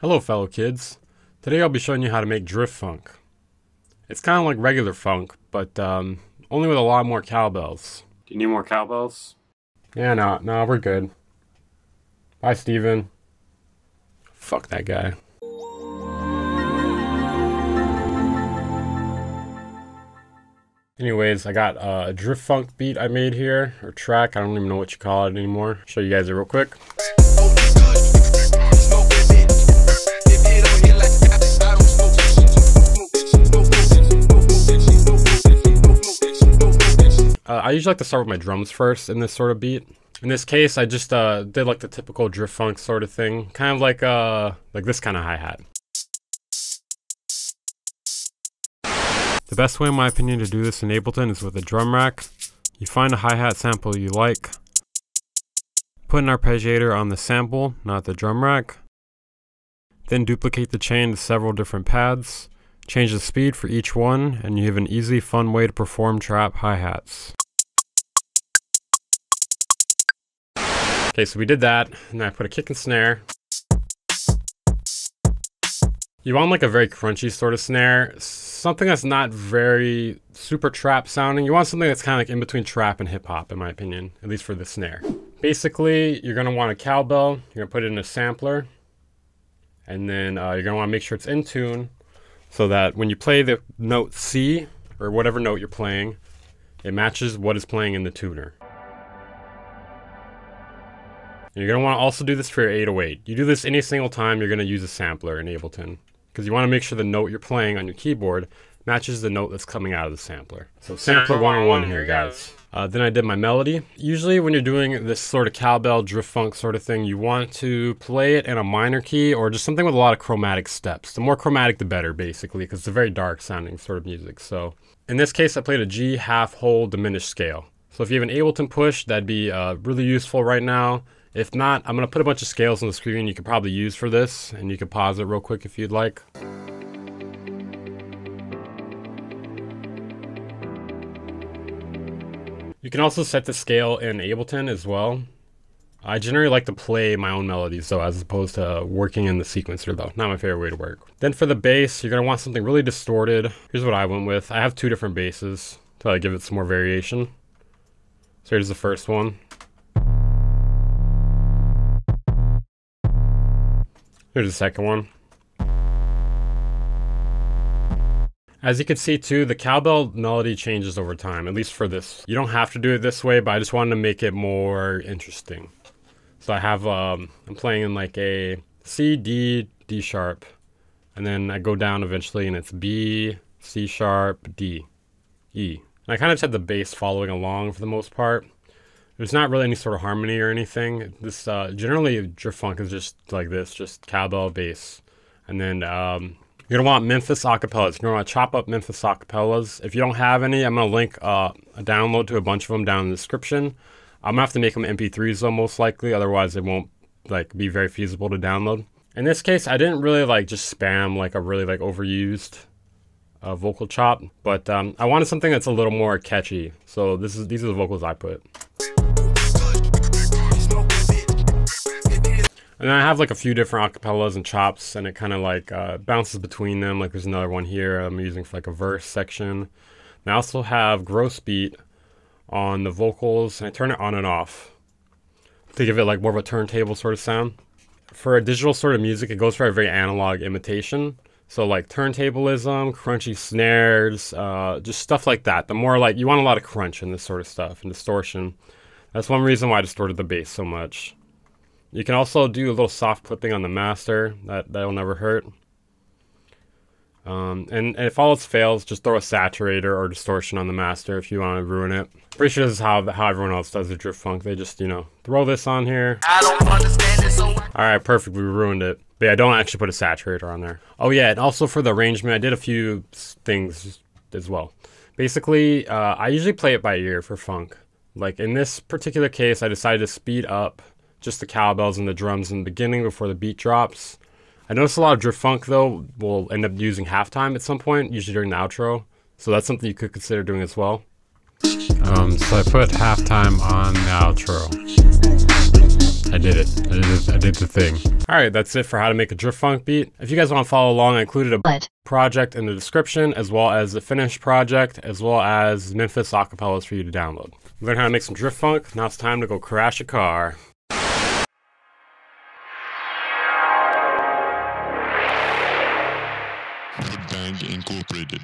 Hello fellow kids. Today I'll be showing you how to make drift funk. It's kind of like regular funk, but only with a lot more cowbells. Do you need more cowbells? Yeah, no, we're good. Bye, Steven. Fuck that guy. Anyways, I got a drift funk beat I made here, or track, I don't even know what you call it anymore. Show you guys it real quick. I usually like to start with my drums first in this sort of beat. In this case, I just did like the typical drift funk sort of thing, kind of like this kind of hi-hat. The best way, in my opinion, to do this in Ableton is with a drum rack. You find a hi-hat sample you like, put an arpeggiator on the sample, not the drum rack, then duplicate the chain to several different pads, change the speed for each one, and you have an easy, fun way to perform trap hi-hats. Okay, so we did that, and then I put a kick and snare. You want like a very crunchy sort of snare, something that's not very super trap sounding. You want something that's kind of like in between trap and hip hop, in my opinion, at least for the snare. Basically, you're gonna want a cowbell, you're gonna put it in a sampler, and then you're gonna wanna make sure it's in tune so that when you play the note C, or whatever note you're playing, it matches what is playing in the tuner. And you're gonna wanna also do this for your 808. You do this any single time you're gonna use a sampler in Ableton, because you want to make sure the note you're playing on your keyboard matches the note that's coming out of the sampler. So sampler 101 here, guys. Then I did my melody. Usually when you're doing this sort of cowbell, drift funk sort of thing, you want to play it in a minor key or just something with a lot of chromatic steps. The more chromatic, the better, basically, because it's a very dark sounding sort of music. So in this case, I played a G half whole diminished scale. So if you have an Ableton push, that'd be really useful right now. If not, I'm going to put a bunch of scales on the screen you could probably use for this, and you can pause it real quick if you'd like. You can also set the scale in Ableton as well. I generally like to play my own melodies though, as opposed to working in the sequencer though. Not my favorite way to work. Then for the bass, you're going to want something really distorted. Here's what I went with. I have two different basses to give it some more variation. So here's the first one. Here's the second one. As you can see too, the cowbell melody changes over time, at least for this. You don't have to do it this way, but I just wanted to make it more interesting. So I have, I'm playing in like a C, D, D sharp, and then I go down eventually and it's B, C sharp, D, E. And I kind of just had the bass following along for the most part. There's not really any sort of harmony or anything. This generally drift funk is just like this, just cowbell bass. And then you're gonna want Memphis acapellas. You're gonna want to chop up Memphis acapellas. If you don't have any, I'm gonna link a download to a bunch of them down in the description. I'm gonna have to make them MP3s though, most likely. Otherwise, it won't like be very feasible to download. In this case, I didn't really like just spam like a really like overused vocal chop, but I wanted something that's a little more catchy. So these are the vocals I put. And then I have like a few different acapellas and chops, and it kind of like bounces between them. Like there's another one here I'm using for like a verse section. And I also have gross beat on the vocals, and I turn it on and off to give it like more of a turntable sort of sound. For a digital sort of music, it goes for a very analog imitation. So like turntablism, crunchy snares, just stuff like that. The more like, you want a lot of crunch in this sort of stuff, and distortion. That's one reason why I distorted the bass so much. You can also do a little soft clipping on the master. That'll never hurt. And if all else fails, just throw a saturator or distortion on the master if you want to ruin it. Pretty sure this is how everyone else does the drift funk. They just, you know, throw this on here. I don't understand it, so alright, perfect, we ruined it. But yeah, don't actually put a saturator on there. Oh yeah, and also for the arrangement, I did a few things as well. Basically, I usually play it by ear for funk. Like in this particular case, I decided to speed up just the cowbells and the drums in the beginning before the beat drops. I noticed a lot of drift funk though will end up using halftime at some point, usually during the outro. So that's something you could consider doing as well. So I put halftime on the outro. I did it. I did the thing. Alright, that's it for how to make a drift funk beat. If you guys want to follow along, I included a project in the description, as well as the finished project, as well as Memphis acapellas for you to download. Learn how to make some drift funk. Now it's time to go crash a car. Band Incorporated.